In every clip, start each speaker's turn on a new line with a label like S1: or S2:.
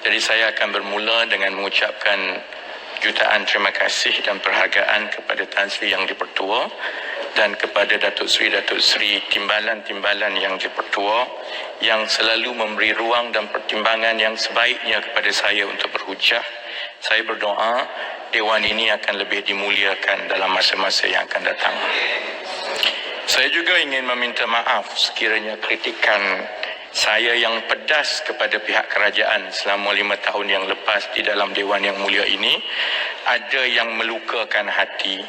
S1: Jadi saya akan bermula dengan mengucapkan jutaan terima kasih dan perhargaan kepada Tan Sri Yang di-Pertua dan kepada Datuk Sri timbalan-timbalan Yang di-Pertua yang selalu memberi ruang dan pertimbangan yang sebaiknya kepada saya untuk berhujah. Saya berdoa Dewan ini akan lebih dimuliakan dalam masa-masa yang akan datang. Saya juga ingin meminta maaf sekiranya kritikan saya yang pedas kepada pihak kerajaan selama 5 tahun yang lepas di dalam Dewan yang mulia ini ada yang melukakan hati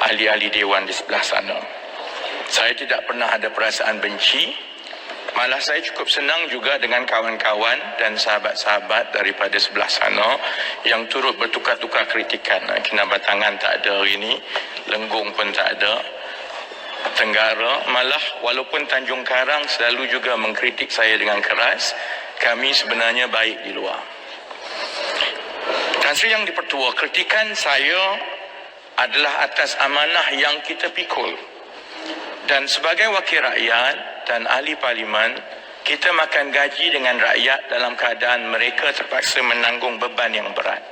S1: ahli-ahli Dewan di sebelah sana. Saya tidak pernah ada perasaan benci, malah saya cukup senang juga dengan kawan-kawan dan sahabat-sahabat daripada sebelah sana yang turut bertukar-tukar kritikan. Kinabatangan tak ada hari ini, Lenggong pun tak ada, Tenggara, malah walaupun Tanjung Karang selalu juga mengkritik saya dengan keras, kami sebenarnya baik di luar. Tan Sri Yang di-Pertua, kritikan saya adalah atas amanah yang kita pikul. Dan sebagai wakil rakyat dan ahli parlimen, kita makan gaji dengan rakyat dalam keadaan mereka terpaksa menanggung beban yang berat.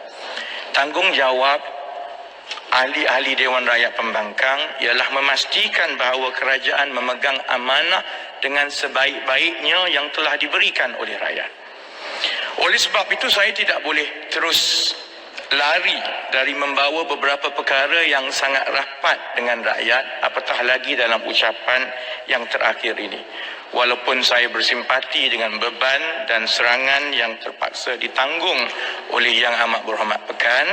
S1: Tanggungjawab ahli-ahli Dewan Rakyat Pembangkang ialah memastikan bahawa kerajaan memegang amanah dengan sebaik-baiknya yang telah diberikan oleh rakyat. Oleh sebab itu saya tidak boleh terus lari dari membawa beberapa perkara yang sangat rapat dengan rakyat, apatah lagi dalam ucapan yang terakhir ini. Walaupun saya bersimpati dengan beban dan serangan yang terpaksa ditanggung oleh Yang Amat Berhormat Pekan,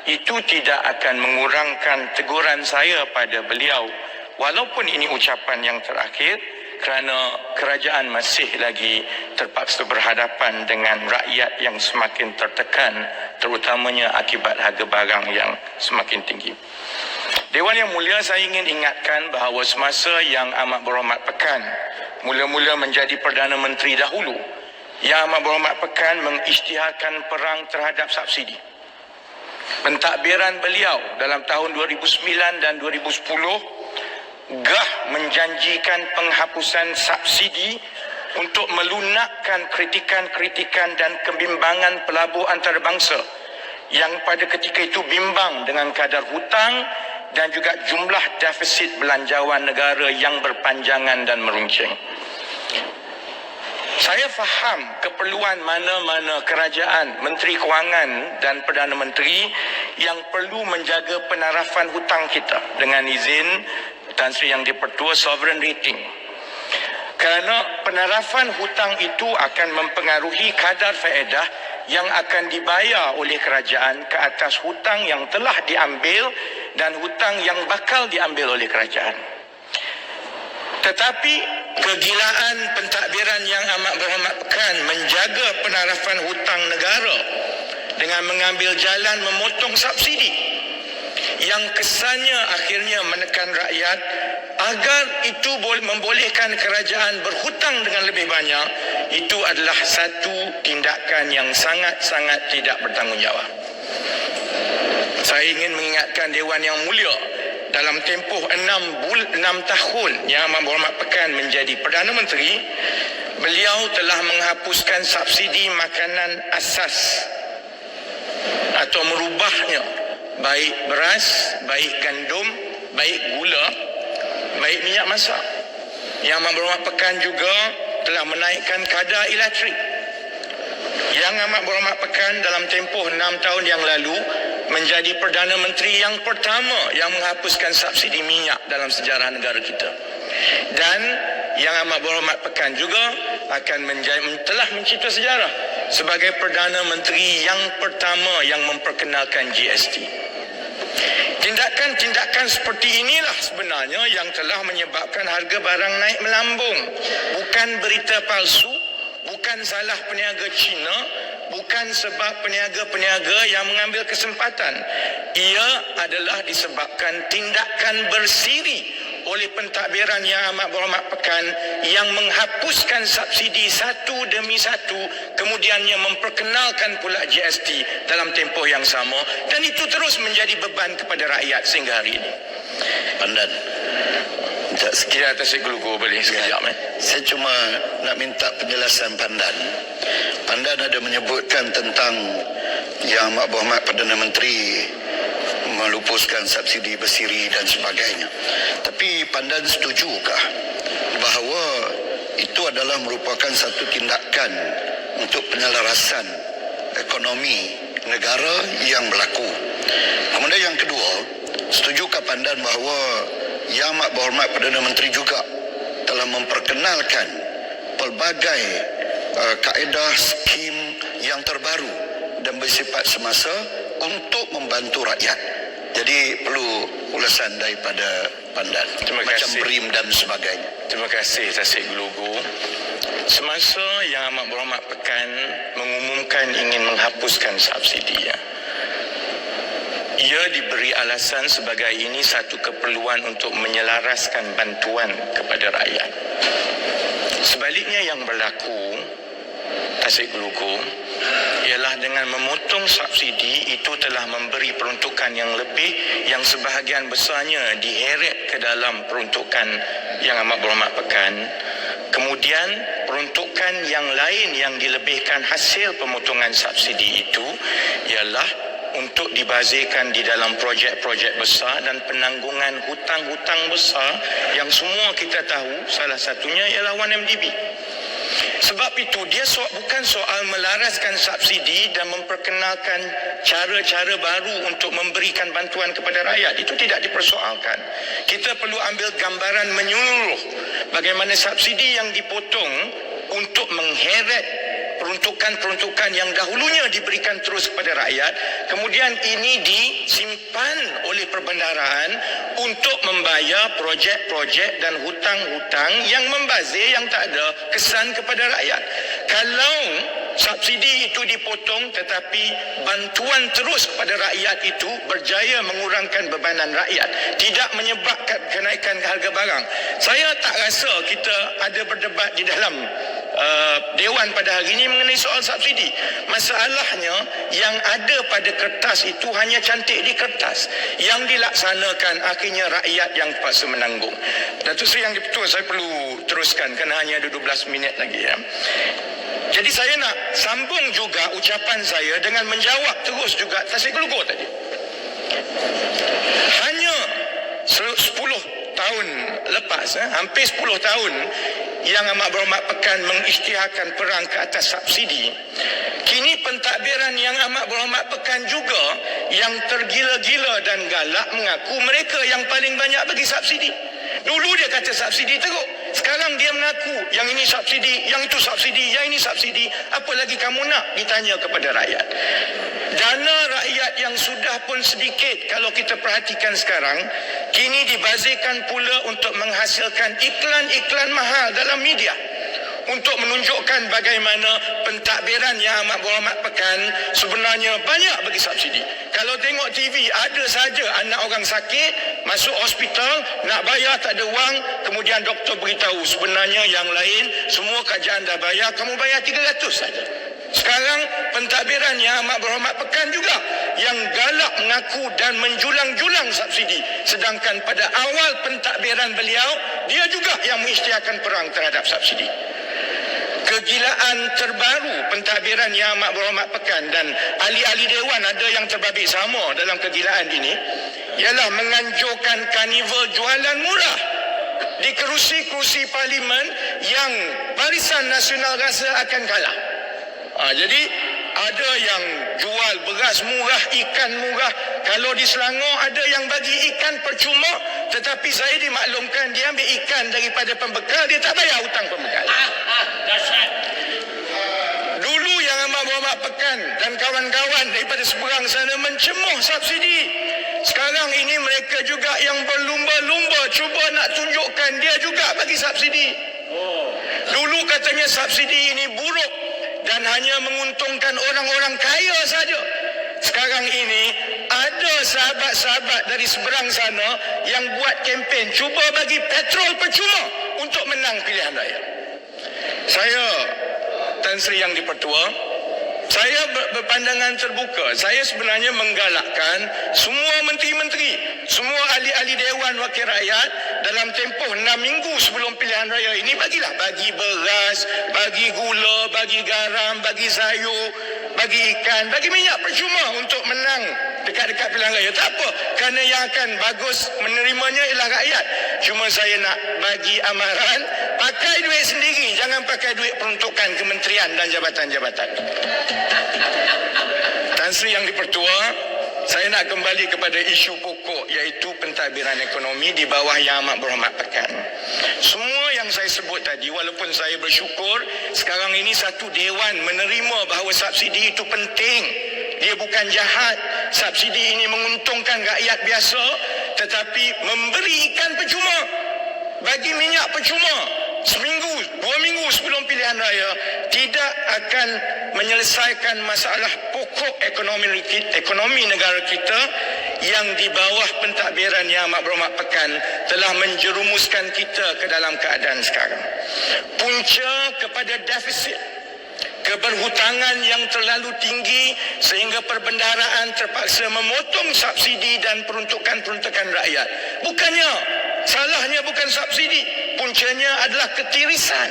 S1: itu tidak akan mengurangkan teguran saya pada beliau walaupun ini ucapan yang terakhir, kerana kerajaan masih lagi terpaksa berhadapan dengan rakyat yang semakin tertekan, terutamanya akibat harga barang yang semakin tinggi. Dewan Yang Mulia, saya ingin ingatkan bahawa semasa Yang Amat Berhormat Pekan mula-mula menjadi Perdana Menteri dahulu, Yang Amat Berhormat Pekan mengisytiharkan perang terhadap subsidi. Pentadbiran beliau dalam tahun 2009 dan 2010 gah menjanjikan penghapusan subsidi untuk melunakkan kritikan-kritikan dan kebimbangan pelabur antarabangsa yang pada ketika itu bimbang dengan kadar hutang dan juga jumlah defisit belanjawan negara yang berpanjangan dan meruncing. Saya faham keperluan mana-mana kerajaan, Menteri Kewangan dan Perdana Menteri yang perlu menjaga penarafan hutang kita dengan izin Tan Sri Yang di-Pertua sovereign rating. Kerana penarafan hutang itu akan mempengaruhi kadar faedah yang akan dibayar oleh kerajaan ke atas hutang yang telah diambil dan hutang yang bakal diambil oleh kerajaan. Tetapi kegilaan pentadbiran Yang Amat Berhormat Pekan menjaga penarafan hutang negara dengan mengambil jalan memotong subsidi yang kesannya akhirnya menekan rakyat agar itu membolehkan kerajaan berhutang dengan lebih banyak, itu adalah satu tindakan yang sangat-sangat tidak bertanggungjawab. Saya ingin mengingatkan Dewan Yang Mulia, dalam tempoh 6 tahun Yang Amat Berhormat Pekan menjadi Perdana Menteri, beliau telah menghapuskan subsidi makanan asas atau merubahnya, baik beras, baik gandum, baik gula, baik minyak masak. Yang Amat Berhormat Pekan juga telah menaikkan kadar elektrik. Yang Amat Berhormat Pekan dalam tempoh 6 tahun yang lalu menjadi Perdana Menteri yang pertama yang menghapuskan subsidi minyak dalam sejarah negara kita. Dan Yang Amat Berhormat Pekan juga telah mencipta sejarah sebagai Perdana Menteri yang pertama yang memperkenalkan GST. Tindakan-tindakan seperti inilah sebenarnya yang telah menyebabkan harga barang naik melambung. Bukan berita palsu, bukan salah peniaga Cina, bukan sebab peniaga-peniaga yang mengambil kesempatan. Ia adalah disebabkan tindakan bersiri oleh pentadbiran Yang Amat Berhormat Pekan yang menghapuskan subsidi satu demi satu, kemudiannya memperkenalkan pula GST dalam tempoh yang sama, dan itu terus menjadi beban kepada rakyat sehingga hari ini.
S2: Pandan.
S1: Sekiranya atas Gelugur boleh sekejap.
S2: Saya cuma nak minta penjelasan Pandan. Pandan ada menyebutkan tentang yang Amat Berhormat Perdana Menteri melupuskan subsidi bersiri dan sebagainya. Tapi Pandan setujukah bahawa itu adalah merupakan satu tindakan untuk penyelarasan ekonomi negara yang berlaku? Kemudian yang kedua, setujukah Pandan bahawa Yang Amat Berhormat Perdana Menteri juga telah memperkenalkan pelbagai kaedah skim yang terbaru dan bersifat semasa untuk membantu rakyat? Jadi perlu ulasan daripada Pandan, macam BRIM dan sebagainya.
S1: Terima kasih Tasik Gelugur. Semasa Yang Amat Berhormat Pekan mengumumkan ingin menghapuskan subsidi, ia diberi alasan sebagai ini satu keperluan untuk menyelaraskan bantuan kepada rakyat. Sebaliknya yang berlaku, Tasik Gelugur, ialah dengan memotong subsidi itu telah memberi peruntukan yang lebih yang sebahagian besarnya diheret ke dalam peruntukan Yang Amat Berhormat Pekan. Kemudian peruntukan yang lain yang dilebihkan hasil pemotongan subsidi itu ialah untuk dibazirkan di dalam projek-projek besar dan penanggungan hutang-hutang besar yang semua kita tahu salah satunya ialah 1MDB. Sebab itu dia bukan soal melaraskan subsidi dan memperkenalkan cara-cara baru untuk memberikan bantuan kepada rakyat. Itu tidak dipersoalkan. Kita perlu ambil gambaran menyeluruh bagaimana subsidi yang dipotong untuk mengheret peruntukan-peruntukan yang dahulunya diberikan terus kepada rakyat, kemudian ini disimpan oleh perbendaharaan untuk membayar projek-projek dan hutang-hutang yang membazir, yang tak ada kesan kepada rakyat. Kalau subsidi itu dipotong tetapi bantuan terus kepada rakyat itu berjaya mengurangkan bebanan rakyat, tidak menyebabkan kenaikan harga barang, saya tak rasa kita ada berdebat di dalam Dewan pada hari ini mengenai soal subsidi. Masalahnya yang ada pada kertas itu hanya cantik di kertas, yang dilaksanakan akhirnya rakyat yang terpaksa menanggung. Datuk Seri Yang di-Pertua, saya perlu teruskan kerana hanya ada 12 minit lagi. Jadi saya nak sambung juga ucapan saya dengan menjawab terus juga Tasik Gelugur tadi. Hanya 10 tahun lepas, hampir 10 tahun Yang Amat Berhormat Pekan mengisytiharkan perang ke atas subsidi, kini pentadbiran Yang Amat Berhormat Pekan juga yang tergila-gila dan galak mengaku mereka yang paling banyak bagi subsidi. Dulu dia kata subsidi teruk, sekarang dia mengaku yang ini subsidi, yang itu subsidi, yang ini subsidi. Apa lagi kamu nak ditanya kepada rakyat? Dana rakyat yang sudah pun sedikit kalau kita perhatikan sekarang, kini dibazirkan pula untuk menghasilkan iklan-iklan mahal dalam media untuk menunjukkan bagaimana pentadbiran Yang Amat Berhormat Pekan sebenarnya banyak bagi subsidi. Kalau tengok TV, ada saja anak orang sakit masuk hospital, nak bayar tak ada wang, kemudian doktor beritahu sebenarnya yang lain semua kajian dah bayar, kamu bayar 300 saja. Sekarang pentadbiran Yang Amat Berhormat Pekan juga yang galak mengaku dan menjulang-julang subsidi, sedangkan pada awal pentadbiran beliau dia juga yang mengisytiharkan perang terhadap subsidi. Kegilaan terbaru pentadbiran Yang Amat Berhormat Pekan dan ahli-ahli Dewan ada yang terbabit sama dalam kegilaan ini ialah menganjurkan karnival jualan murah di kerusi-kerusi parlimen yang Barisan Nasional rasa akan kalah. Jadi ada yang jual beras murah, ikan murah. Kalau di Selangor ada yang bagi ikan percuma, tetapi saya dimaklumkan dia ambil ikan daripada pembekal, dia tak bayar hutang pembekal. Dahsyat. Dulu Yang Amat Berhormat Pekan dan kawan-kawan daripada seberang sana mencemuh subsidi. Sekarang ini mereka juga yang berlumba-lumba cuba nak tunjukkan dia juga bagi subsidi. Dulu katanya subsidi ini buruk dan hanya menguntungkan orang-orang kaya saja. Sekarang ini ada sahabat-sahabat dari seberang sana yang buat kempen cuba bagi petrol percuma untuk menang pilihan raya. Saya, Tan Sri Yang di-Pertua, saya berpandangan terbuka. Saya sebenarnya menggalakkan semua menteri-menteri, semua ahli-ahli Dewan Wakil Rakyat dalam tempoh 6 minggu sebelum pilihan raya ini, bagi beras, bagi gula, bagi garam, bagi sayur, bagi ikan, bagi minyak percuma untuk menang dekat-dekat pilihan raya. Tak apa, kerana yang akan bagus menerimanya ialah rakyat. Cuma saya nak bagi amaran, pakai duit sendiri, jangan pakai duit peruntukan kementerian dan jabatan-jabatan. Tan Sri Yang di-Pertua, saya nak kembali kepada isu pokok, iaitu pentadbiran ekonomi di bawah Yang Amat Berhormat Pekan. Semua yang saya sebut tadi, walaupun saya bersyukur sekarang ini satu dewan menerima bahawa subsidi itu penting, dia bukan jahat, subsidi ini menguntungkan rakyat biasa, tetapi memberi ikan percuma, bagi minyak percuma seminggu, 2 minggu sebelum pilihan raya tidak akan menyelesaikan masalah pokok ekonomi negara kita yang di bawah pentadbiran Yang Amat Berhormat Pekan telah menjerumuskan kita ke dalam keadaan sekarang. Punca kepada defisit, keberhutangan yang terlalu tinggi sehingga perbendaharaan terpaksa memotong subsidi dan peruntukan-peruntukan rakyat. Salahnya bukan subsidi, puncanya adalah ketirisan.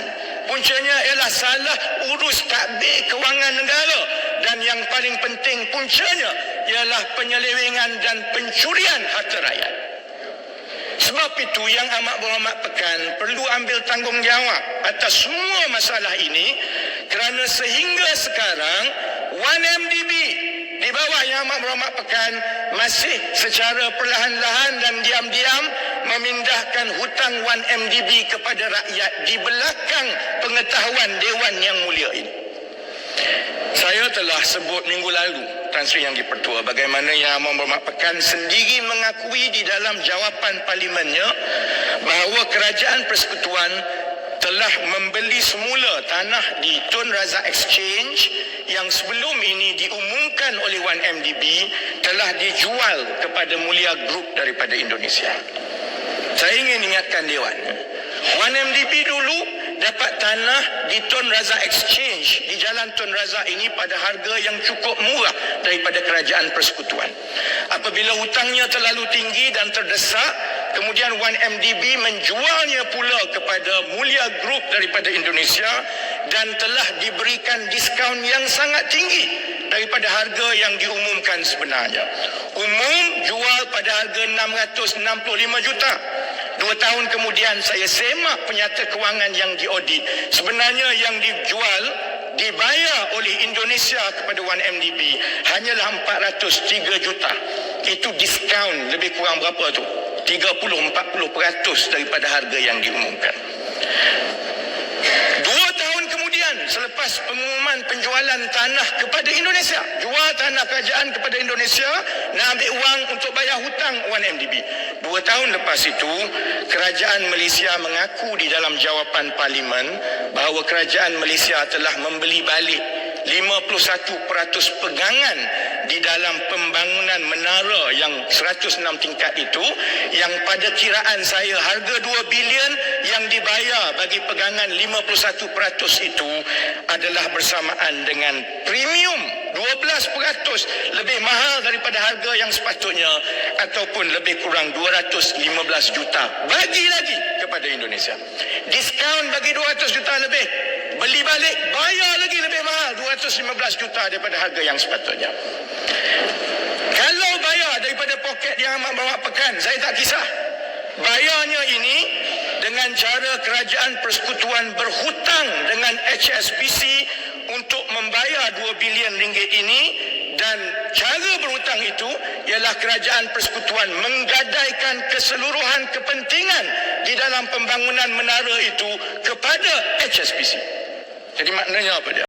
S1: Puncanya ialah salah urus tadbir kewangan negara, dan yang paling penting puncanya ialah penyelewengan dan pencurian harta rakyat. Sebab itu Yang Amat Berhormat Pekan perlu ambil tanggungjawab atas semua masalah ini, kerana sehingga sekarang 1MDB di bawah Yang Amat Berhormat Pekan masih secara perlahan-lahan dan diam-diam memindahkan hutang 1MDB kepada rakyat di belakang pengetahuan Dewan Yang Mulia ini. Saya telah sebut minggu lalu, Tan Sri Yang di-Pertua, bagaimana Yang Amat Berhormat Pekan sendiri mengakui di dalam jawapan parlimennya bahawa Kerajaan Persekutuan telah membeli semula tanah di Tun Razak Exchange yang sebelum ini diumumkan oleh 1MDB telah dijual kepada Mulia Group daripada Indonesia. Saya ingin ingatkan Dewan, 1MDB dulu dapat tanah di Tun Razak Exchange di Jalan Tun Razak ini pada harga yang cukup murah daripada Kerajaan Persekutuan. Apabila hutangnya terlalu tinggi dan terdesak, kemudian 1MDB menjualnya pula kepada Mulia Group daripada Indonesia dan telah diberikan diskaun yang sangat tinggi daripada harga yang diumumkan sebenarnya. Umum jual pada harga 665 juta. 2 tahun kemudian saya semak penyata kewangan yang diaudit. Sebenarnya yang dijual dibayar oleh Indonesia kepada 1MDB hanyalah 403 juta. Itu diskaun lebih kurang berapa tu? 30-40% daripada harga yang diumumkan. 2 tahun kemudian selepas pengumuman penjualan tanah kepada Indonesia, jual tanah kerajaan kepada Indonesia nak ambil wang untuk bayar hutang 1MDB. 2 tahun lepas itu, Kerajaan Malaysia mengaku di dalam jawapan parlimen bahawa Kerajaan Malaysia telah membeli balik 51% pegangan di dalam pembangunan menara yang 106 tingkat itu, yang pada kiraan saya harga 2 bilion yang dibayar bagi pegangan 51% itu adalah bersamaan dengan premium 12% lebih mahal daripada harga yang sepatutnya, ataupun lebih kurang 215 juta bagi lagi kepada Indonesia. Diskaun bagi 200 juta lebih, beli balik bayar lagi lebih mahal 215 juta daripada harga yang sepatutnya. Kalau bayar daripada poket Yang Amat Berhormat Pekan, saya tak kisah. Bayarnya ini dengan cara Kerajaan Persekutuan berhutang dengan HSBC untuk membayar 2 bilion ringgit ini, dan cara berhutang itu ialah Kerajaan Persekutuan menggadaikan keseluruhan kepentingan di dalam pembangunan menara itu kepada HSBC. Jadi maknanya apa dia?